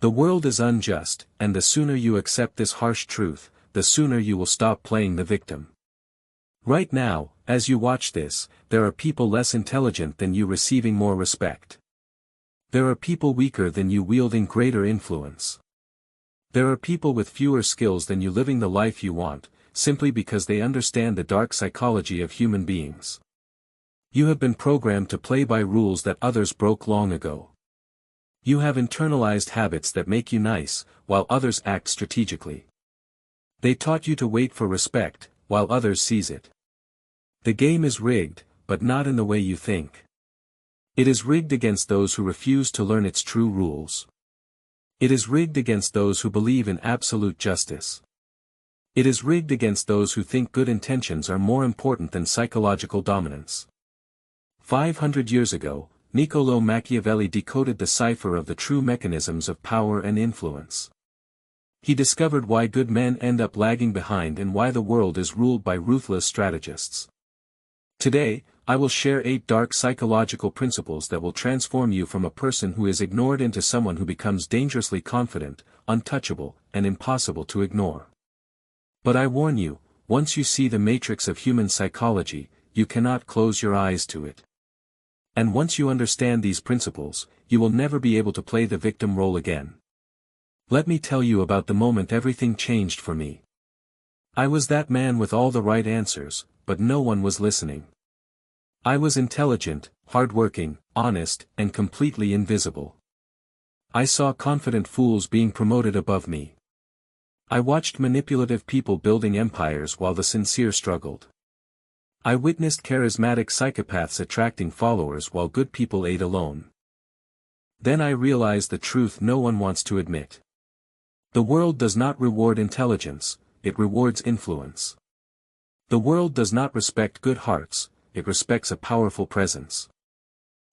The world is unjust, and the sooner you accept this harsh truth, the sooner you will stop playing the victim. Right now, as you watch this, there are people less intelligent than you receiving more respect. There are people weaker than you wielding greater influence. There are people with fewer skills than you living the life you want, simply because they understand the dark psychology of human beings. You have been programmed to play by rules that others broke long ago. You have internalized habits that make you nice, while others act strategically. They taught you to wait for respect, while others seize it. The game is rigged, but not in the way you think. It is rigged against those who refuse to learn its true rules. It is rigged against those who believe in absolute justice. It is rigged against those who think good intentions are more important than psychological dominance. 500 years ago, Niccolò Machiavelli decoded the cipher of the true mechanisms of power and influence. He discovered why good men end up lagging behind and why the world is ruled by ruthless strategists. Today, I will share 8 dark psychological principles that will transform you from a person who is ignored into someone who becomes dangerously confident, untouchable, and impossible to ignore. But I warn you, once you see the matrix of human psychology, you cannot close your eyes to it. And once you understand these principles, you will never be able to play the victim role again. Let me tell you about the moment everything changed for me. I was that man with all the right answers, but no one was listening. I was intelligent, hardworking, honest, and completely invisible. I saw confident fools being promoted above me. I watched manipulative people building empires while the sincere struggled. I witnessed charismatic psychopaths attracting followers while good people ate alone. Then I realized the truth no one wants to admit. The world does not reward intelligence, it rewards influence. The world does not respect good hearts, it respects a powerful presence.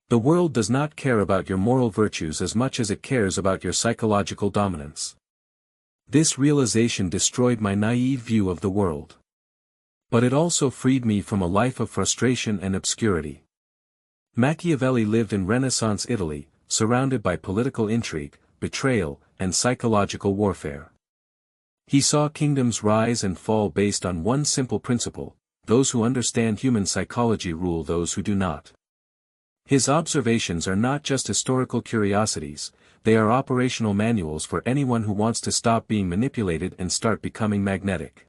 The world does not care about your moral virtues as much as it cares about your psychological dominance. This realization destroyed my naive view of the world. But it also freed me from a life of frustration and obscurity. Machiavelli lived in Renaissance Italy, surrounded by political intrigue, betrayal, and psychological warfare. He saw kingdoms rise and fall based on one simple principle: those who understand human psychology rule those who do not. His observations are not just historical curiosities, they are operational manuals for anyone who wants to stop being manipulated and start becoming magnetic.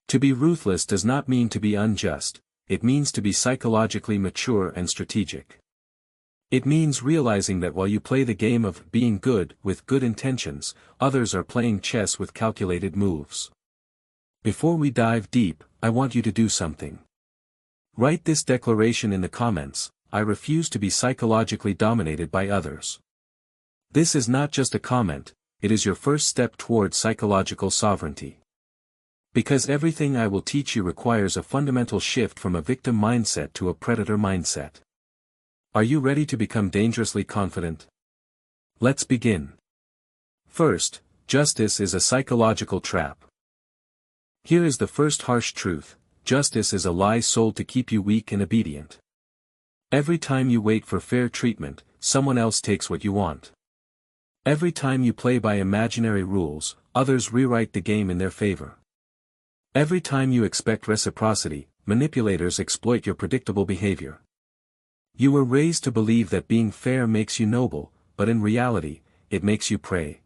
To be ruthless does not mean to be unjust, it means to be psychologically mature and strategic. It means realizing that while you play the game of being good with good intentions, others are playing chess with calculated moves. Before we dive deep, I want you to do something. Write this declaration in the comments: I refuse to be psychologically dominated by others. This is not just a comment, it is your first step toward psychological sovereignty. Because everything I will teach you requires a fundamental shift from a victim mindset to a predator mindset. Are you ready to become dangerously confident? Let's begin. First, justice is a psychological trap. Here is the first harsh truth: justice is a lie sold to keep you weak and obedient. Every time you wait for fair treatment, someone else takes what you want. Every time you play by imaginary rules, others rewrite the game in their favor. Every time you expect reciprocity, manipulators exploit your predictable behavior. You were raised to believe that being fair makes you noble, but in reality, it makes you prey.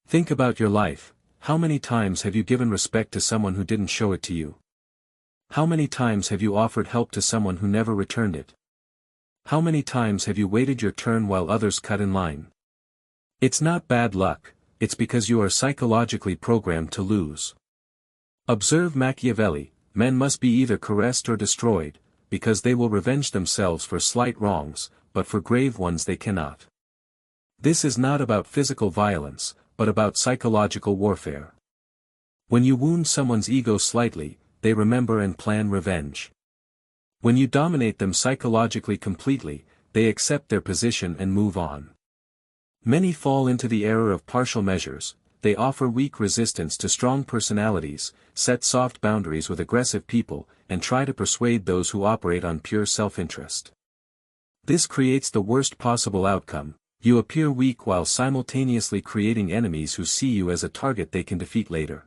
Think about your life: how many times have you given respect to someone who didn't show it to you? How many times have you offered help to someone who never returned it? How many times have you waited your turn while others cut in line? It's not bad luck, it's because you are psychologically programmed to lose. Observe Machiavelli: men must be either caressed or destroyed, because they will revenge themselves for slight wrongs, but for grave ones they cannot. This is not about physical violence, but about psychological warfare. When you wound someone's ego slightly, they remember and plan revenge. When you dominate them psychologically completely, they accept their position and move on. Many fall into the error of partial measures: they offer weak resistance to strong personalities, set soft boundaries with aggressive people, and try to persuade those who operate on pure self-interest. This creates the worst possible outcome: You appear weak while simultaneously creating enemies who see you as a target they can defeat later.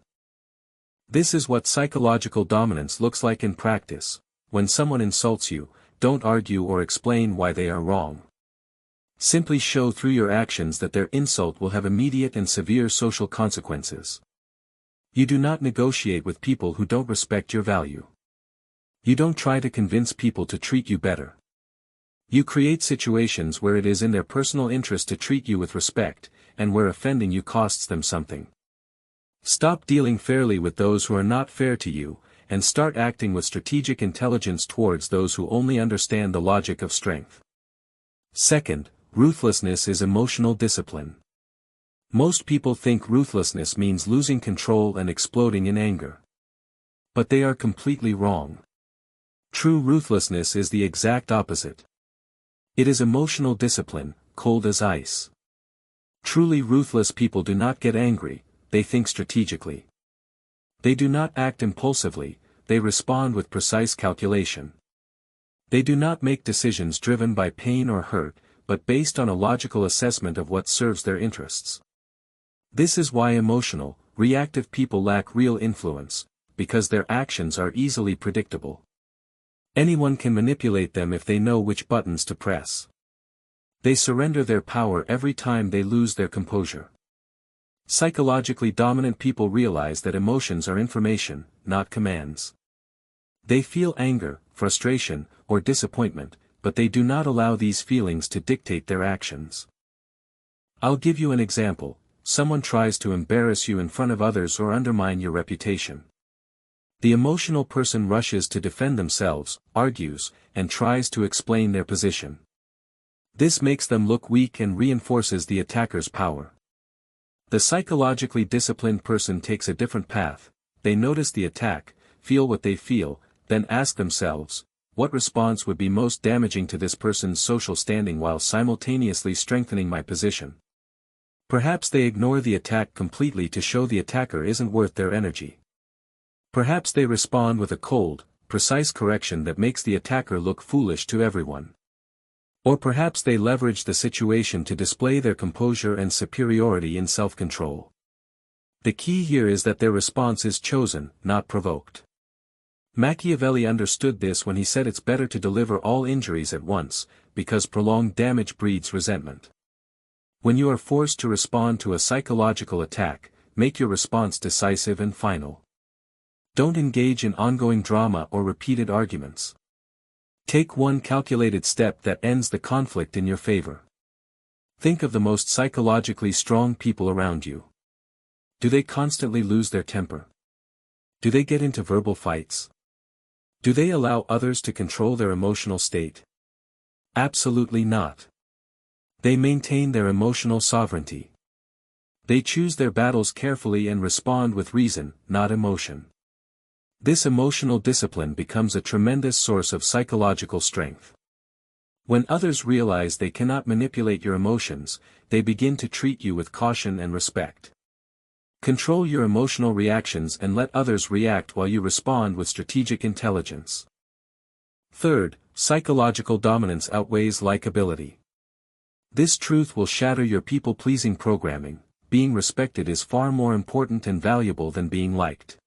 This is what psychological dominance looks like in practice. When someone insults you, don't argue or explain why they are wrong. Simply show through your actions that their insult will have immediate and severe social consequences. You do not negotiate with people who don't respect your value. You don't try to convince people to treat you better. You create situations where it is in their personal interest to treat you with respect, and where offending you costs them something. Stop dealing fairly with those who are not fair to you, and start acting with strategic intelligence towards those who only understand the logic of strength. Second, ruthlessness is emotional discipline. Most people think ruthlessness means losing control and exploding in anger. But they are completely wrong. True ruthlessness is the exact opposite. It is emotional discipline, cold as ice. Truly ruthless people do not get angry, they think strategically. They do not act impulsively, they respond with precise calculation. They do not make decisions driven by pain or hurt, but based on a logical assessment of what serves their interests. This is why emotional, reactive people lack real influence, because their actions are easily predictable. Anyone can manipulate them if they know which buttons to press. They surrender their power every time they lose their composure. Psychologically dominant people realize that emotions are information, not commands. They feel anger, frustration, or disappointment, but they do not allow these feelings to dictate their actions. I'll give you an example. Someone tries to embarrass you in front of others or undermine your reputation. The emotional person rushes to defend themselves, argues, and tries to explain their position. This makes them look weak and reinforces the attacker's power. The psychologically disciplined person takes a different path. They notice the attack, feel what they feel, then ask themselves, what response would be most damaging to this person's social standing while simultaneously strengthening my position? Perhaps they ignore the attack completely to show the attacker isn't worth their energy. Perhaps they respond with a cold, precise correction that makes the attacker look foolish to everyone. Or perhaps they leverage the situation to display their composure and superiority in self-control. The key here is that their response is chosen, not provoked. Machiavelli understood this when he said it's better to deliver all injuries at once, because prolonged damage breeds resentment. When you are forced to respond to a psychological attack, make your response decisive and final. Don't engage in ongoing drama or repeated arguments. Take one calculated step that ends the conflict in your favor. Think of the most psychologically strong people around you. Do they constantly lose their temper? Do they get into verbal fights? Do they allow others to control their emotional state? Absolutely not. They maintain their emotional sovereignty. They choose their battles carefully and respond with reason, not emotion. This emotional discipline becomes a tremendous source of psychological strength. When others realize they cannot manipulate your emotions, they begin to treat you with caution and respect. Control your emotional reactions and let others react while you respond with strategic intelligence. Third, psychological dominance outweighs likability. This truth will shatter your people-pleasing programming. Being respected is far more important and valuable than being liked.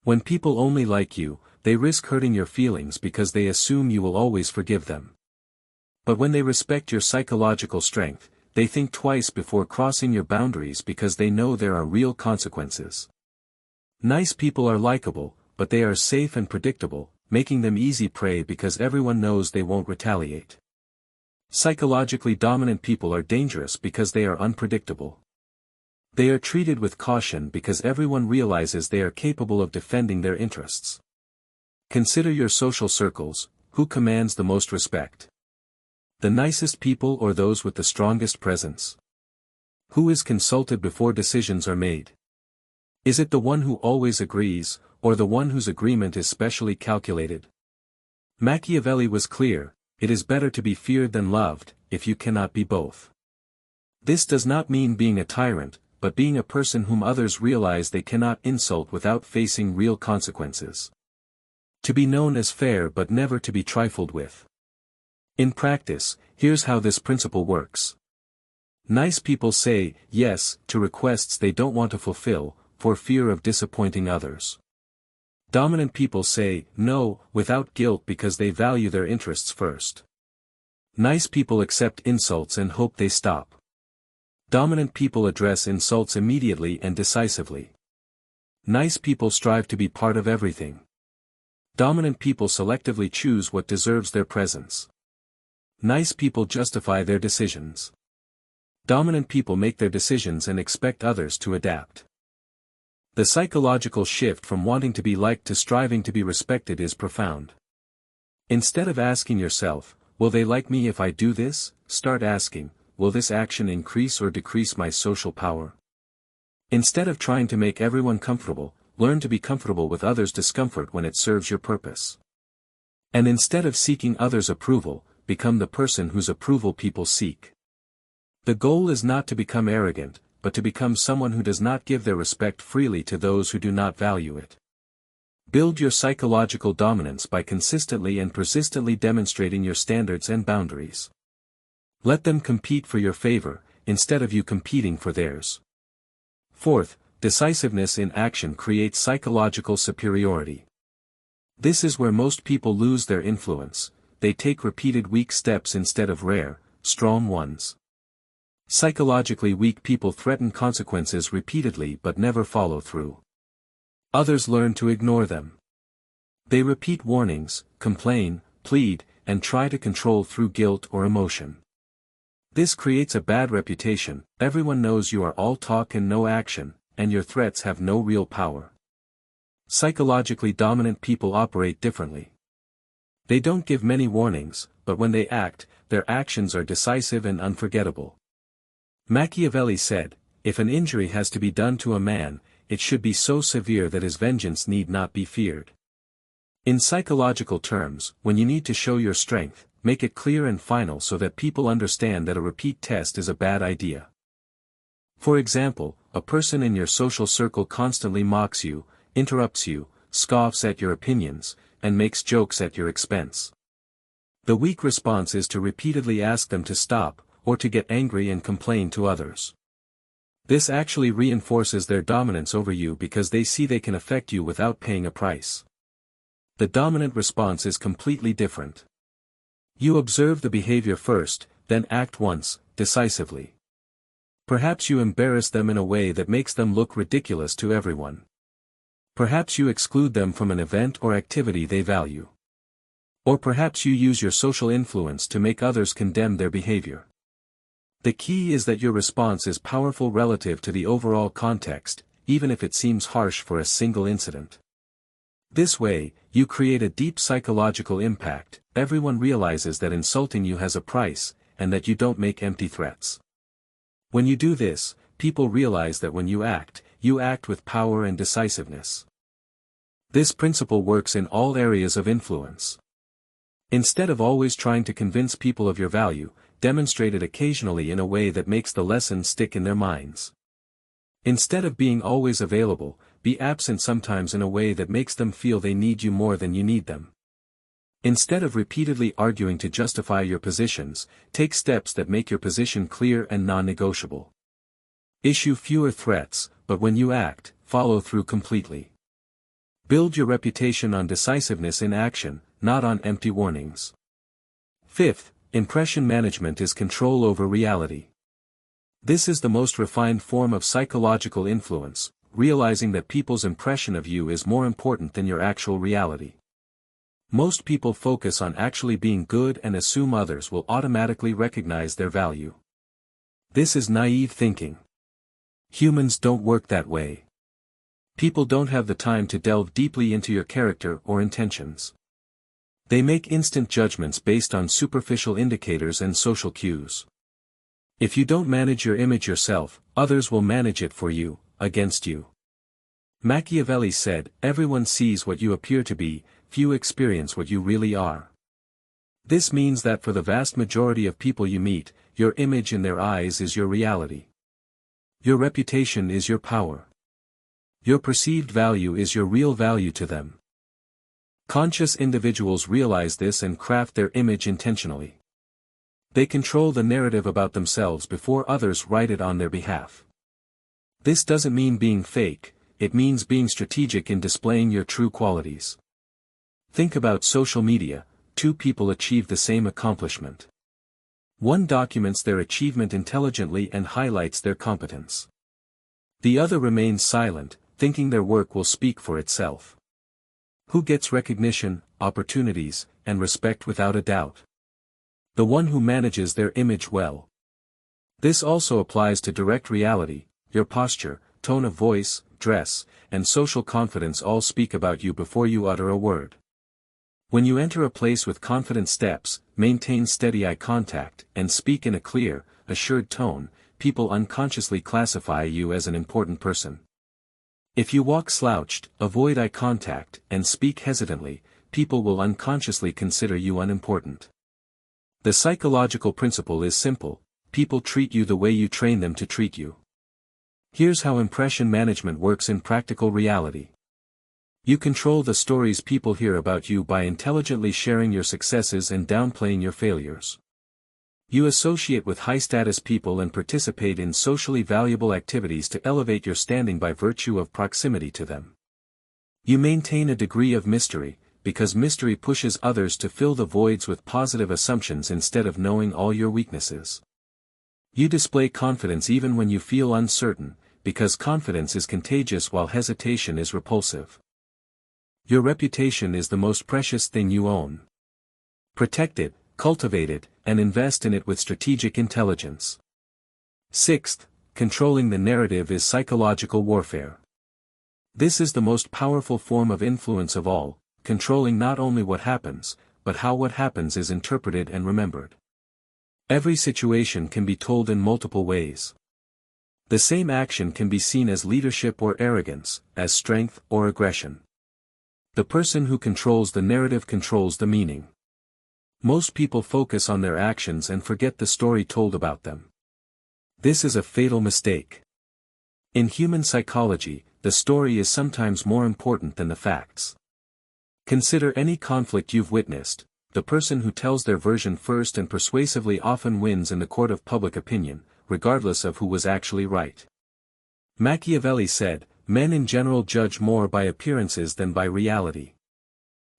When people only like you, they risk hurting your feelings because they assume you will always forgive them. But when they respect your psychological strength, they think twice before crossing your boundaries because they know there are real consequences. Nice people are likable, but they are safe and predictable, making them easy prey because everyone knows they won't retaliate. Psychologically dominant people are dangerous because they are unpredictable. They are treated with caution because everyone realizes they are capable of defending their interests. Consider your social circles. Who commands the most respect? The nicest people or those with the strongest presence? Who is consulted before decisions are made? Is it the one who always agrees, or the one whose agreement is specially calculated? Machiavelli was clear: it is better to be feared than loved, if you cannot be both. This does not mean being a tyrant, but being a person whom others realize they cannot insult without facing real consequences. To be known as fair but never to be trifled with. In practice, here's how this principle works. Nice people say yes to requests they don't want to fulfill, for fear of disappointing others. Dominant people say no without guilt because they value their interests first. Nice people accept insults and hope they stop. Dominant people address insults immediately and decisively. Nice people strive to be part of everything. Dominant people selectively choose what deserves their presence. Nice people justify their decisions. Dominant people make their decisions and expect others to adapt. The psychological shift from wanting to be liked to striving to be respected is profound. Instead of asking yourself, will they like me if I do this? Start asking, will this action increase or decrease my social power? Instead of trying to make everyone comfortable, learn to be comfortable with others' discomfort when it serves your purpose. And instead of seeking others' approval, become the person whose approval people seek. The goal is not to become arrogant, but to become someone who does not give their respect freely to those who do not value it. Build your psychological dominance by consistently and persistently demonstrating your standards and boundaries. Let them compete for your favor, instead of you competing for theirs. Fourth, decisiveness in action creates psychological superiority. This is where most people lose their influence. They take repeated weak steps instead of rare, strong ones. Psychologically weak people threaten consequences repeatedly but never follow through. Others learn to ignore them. They repeat warnings, complain, plead, and try to control through guilt or emotion. This creates a bad reputation. Everyone knows you are all talk and no action, and your threats have no real power. Psychologically dominant people operate differently. They don't give many warnings, but when they act, their actions are decisive and unforgettable. Machiavelli said, if an injury has to be done to a man, it should be so severe that his vengeance need not be feared. In psychological terms, when you need to show your strength, make it clear and final so that people understand that a repeat test is a bad idea. For example, a person in your social circle constantly mocks you, interrupts you, scoffs at your opinions, and makes jokes at your expense. The weak response is to repeatedly ask them to stop, or to get angry and complain to others. This actually reinforces their dominance over you because they see they can affect you without paying a price. The dominant response is completely different. You observe the behavior first, then act once, decisively. Perhaps you embarrass them in a way that makes them look ridiculous to everyone. Perhaps you exclude them from an event or activity they value. Or perhaps you use your social influence to make others condemn their behavior. The key is that your response is powerful relative to the overall context, even if it seems harsh for a single incident. This way, you create a deep psychological impact. Everyone realizes that insulting you has a price, and that you don't make empty threats. When you do this, people realize that when you act with power and decisiveness. This principle works in all areas of influence. Instead of always trying to convince people of your value, demonstrate it occasionally in a way that makes the lesson stick in their minds. Instead of being always available, be absent sometimes in a way that makes them feel they need you more than you need them. Instead of repeatedly arguing to justify your positions, take steps that make your position clear and non-negotiable. Issue fewer threats, but when you act, follow through completely. Build your reputation on decisiveness in action, not on empty warnings. Fifth, impression management is control over reality. This is the most refined form of psychological influence, realizing that people's impression of you is more important than your actual reality. Most people focus on actually being good and assume others will automatically recognize their value. This is naive thinking. Humans don't work that way. People don't have the time to delve deeply into your character or intentions. They make instant judgments based on superficial indicators and social cues. If you don't manage your image yourself, others will manage it for you, against you. Machiavelli said, everyone sees what you appear to be, few experience what you really are. This means that for the vast majority of people you meet, your image in their eyes is your reality. Your reputation is your power. Your perceived value is your real value to them. Conscious individuals realize this and craft their image intentionally. They control the narrative about themselves before others write it on their behalf. This doesn't mean being fake, it means being strategic in displaying your true qualities. Think about social media. Two people achieve the same accomplishment. One documents their achievement intelligently and highlights their competence. The other remains silent, thinking their work will speak for itself. Who gets recognition, opportunities, and respect without a doubt? The one who manages their image well. This also applies to direct reality. Your posture, tone of voice, dress, and social confidence all speak about you before you utter a word. When you enter a place with confident steps, maintain steady eye contact, and speak in a clear, assured tone, people unconsciously classify you as an important person. If you walk slouched, avoid eye contact, and speak hesitantly, people will unconsciously consider you unimportant. The psychological principle is simple: people treat you the way you train them to treat you. Here's how impression management works in practical reality. You control the stories people hear about you by intelligently sharing your successes and downplaying your failures. You associate with high-status people and participate in socially valuable activities to elevate your standing by virtue of proximity to them. You maintain a degree of mystery, because mystery pushes others to fill the voids with positive assumptions instead of knowing all your weaknesses. You display confidence even when you feel uncertain, because confidence is contagious while hesitation is repulsive. Your reputation is the most precious thing you own. Protect it, cultivate it, and invest in it with strategic intelligence. Sixth, controlling the narrative is psychological warfare. This is the most powerful form of influence of all, controlling not only what happens, but how what happens is interpreted and remembered. Every situation can be told in multiple ways. The same action can be seen as leadership or arrogance, as strength or aggression. The person who controls the narrative controls the meaning. Most people focus on their actions and forget the story told about them. This is a fatal mistake. In human psychology, the story is sometimes more important than the facts. Consider any conflict you've witnessed. The person who tells their version first and persuasively often wins in the court of public opinion, regardless of who was actually right. Machiavelli said, "Men in general judge more by appearances than by reality."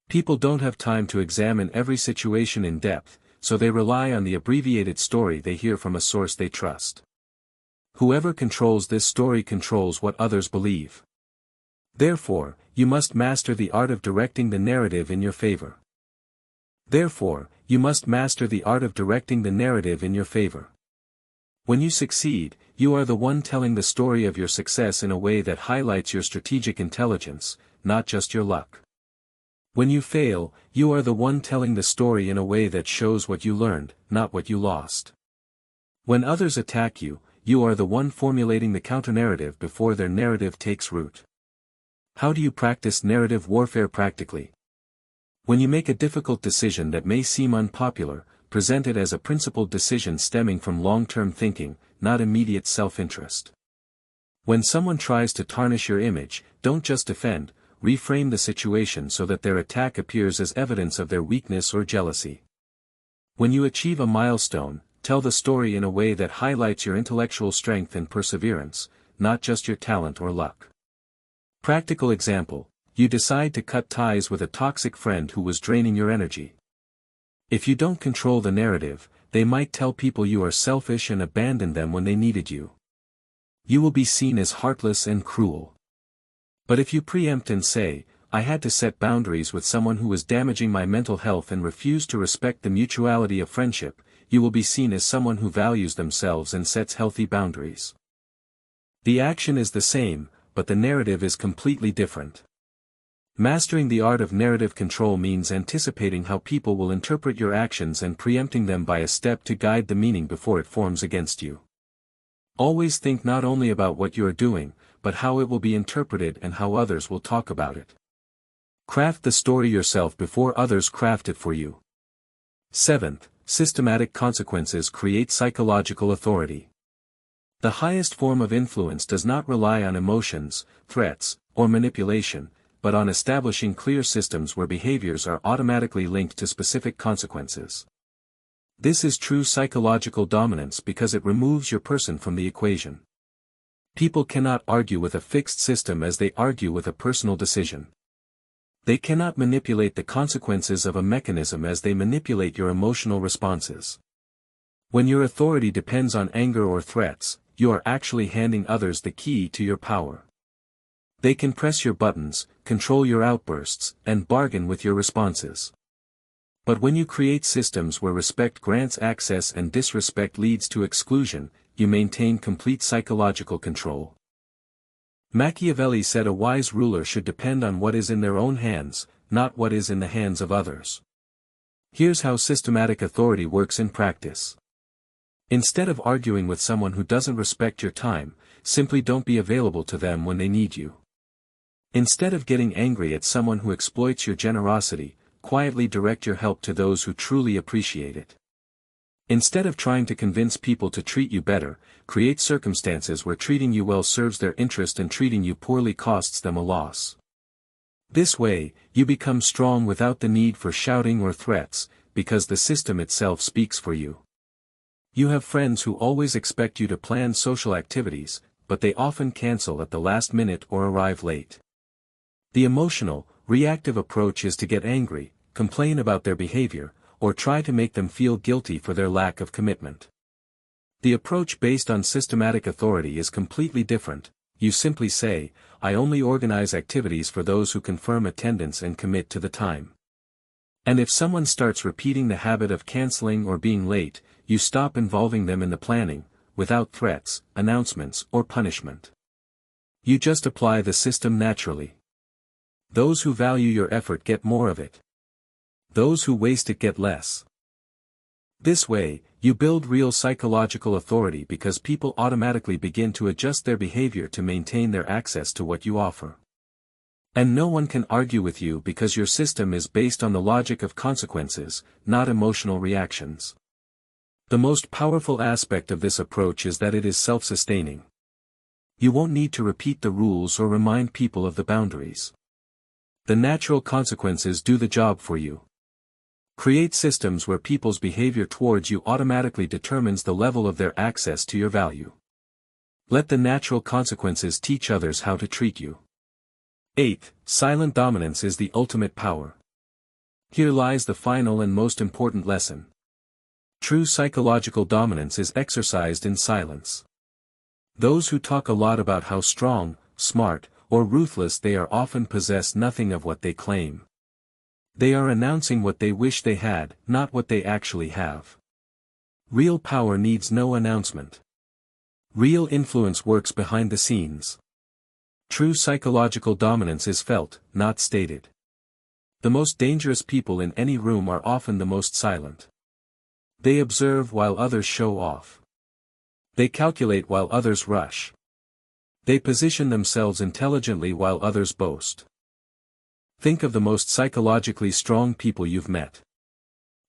People don't have time to examine every situation in depth, so they rely on the abbreviated story they hear from a source they trust. Whoever controls this story controls what others believe. Therefore, you must master the art of directing the narrative in your favor. When you succeed, you are the one telling the story of your success in a way that highlights your strategic intelligence, not just your luck. When you fail, you are the one telling the story in a way that shows what you learned, not what you lost. When others attack you, you are the one formulating the counter-narrative before their narrative takes root. How do you practice narrative warfare practically? When you make a difficult decision that may seem unpopular, present it as a principled decision stemming from long-term thinking, not immediate self-interest. When someone tries to tarnish your image, don't just defend, reframe the situation so that their attack appears as evidence of their weakness or jealousy. When you achieve a milestone, tell the story in a way that highlights your intellectual strength and perseverance, not just your talent or luck. Practical example: you decide to cut ties with a toxic friend who was draining your energy. If you don't control the narrative, they might tell people you are selfish and abandon them when they needed you. You will be seen as heartless and cruel. But if you preempt and say, "I had to set boundaries with someone who was damaging my mental health and refused to respect the mutuality of friendship," you will be seen as someone who values themselves and sets healthy boundaries. The action is the same, but the narrative is completely different. Mastering the art of narrative control means anticipating how people will interpret your actions and preempting them by a step to guide the meaning before it forms against you. Always think not only about what you are doing, but how it will be interpreted and how others will talk about it. Craft the story yourself before others craft it for you. Seventh, systematic consequences create psychological authority. The highest form of influence does not rely on emotions, threats, or manipulation, but on establishing clear systems where behaviors are automatically linked to specific consequences. This is true psychological dominance because it removes your person from the equation. People cannot argue with a fixed system as they argue with a personal decision. They cannot manipulate the consequences of a mechanism as they manipulate your emotional responses. When your authority depends on anger or threats, you are actually handing others the key to your power. They can press your buttons, control your outbursts, and bargain with your responses. But when you create systems where respect grants access and disrespect leads to exclusion, you maintain complete psychological control. Machiavelli said a wise ruler should depend on what is in their own hands, not what is in the hands of others. Here's how systematic authority works in practice. Instead of arguing with someone who doesn't respect your time, simply don't be available to them when they need you. Instead of getting angry at someone who exploits your generosity, quietly direct your help to those who truly appreciate it. Instead of trying to convince people to treat you better, create circumstances where treating you well serves their interest and treating you poorly costs them a loss. This way, you become strong without the need for shouting or threats, because the system itself speaks for you. You have friends who always expect you to plan social activities, but they often cancel at the last minute or arrive late. The emotional, reactive approach is to get angry, complain about their behavior, or try to make them feel guilty for their lack of commitment. The approach based on systematic authority is completely different. You simply say, I only organize activities for those who confirm attendance and commit to the time. And if someone starts repeating the habit of canceling or being late, you stop involving them in the planning, without threats, announcements, or punishment. You just apply the system naturally. Those who value your effort get more of it. Those who waste it get less. This way, you build real psychological authority because people automatically begin to adjust their behavior to maintain their access to what you offer. And no one can argue with you because your system is based on the logic of consequences, not emotional reactions. The most powerful aspect of this approach is that it is self-sustaining. You won't need to repeat the rules or remind people of the boundaries. The natural consequences do the job for you. Create systems where people's behavior towards you automatically determines the level of their access to your value. Let the natural consequences teach others how to treat you. 8. Silent dominance is the ultimate power. Here lies the final and most important lesson. True psychological dominance is exercised in silence. Those who talk a lot about how strong, smart, or ruthless they are often possess nothing of what they claim. They are announcing what they wish they had, not what they actually have. Real power needs no announcement. Real influence works behind the scenes. True psychological dominance is felt, not stated. The most dangerous people in any room are often the most silent. They observe while others show off. They calculate while others rush. They position themselves intelligently while others boast. Think of the most psychologically strong people you've met.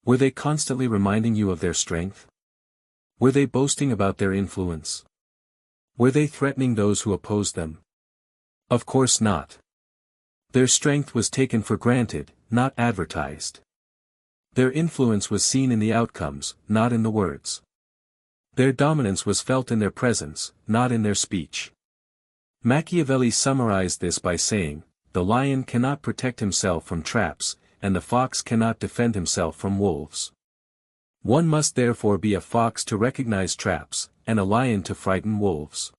Were they constantly reminding you of their strength? Were they boasting about their influence? Were they threatening those who opposed them? Of course not. Their strength was taken for granted, not advertised. Their influence was seen in the outcomes, not in the words. Their dominance was felt in their presence, not in their speech. Machiavelli summarized this by saying, the lion cannot protect himself from traps, and the fox cannot defend himself from wolves. One must therefore be a fox to recognize traps, and a lion to frighten wolves.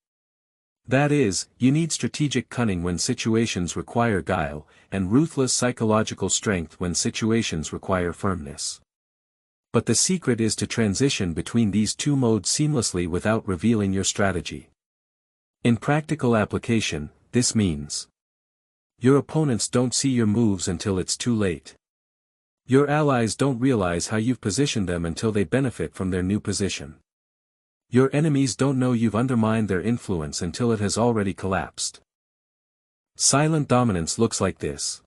That is, you need strategic cunning when situations require guile, and ruthless psychological strength when situations require firmness. But the secret is to transition between these two modes seamlessly without revealing your strategy. In practical application, this means your opponents don't see your moves until it's too late. Your allies don't realize how you've positioned them until they benefit from their new position. Your enemies don't know you've undermined their influence until it has already collapsed. Silent dominance looks like this.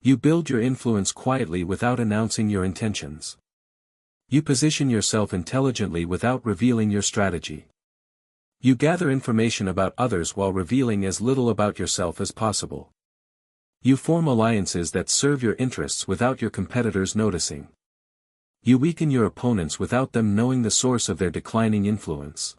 You build your influence quietly without announcing your intentions. You position yourself intelligently without revealing your strategy. You gather information about others while revealing as little about yourself as possible. You form alliances that serve your interests without your competitors noticing. You weaken your opponents without them knowing the source of their declining influence.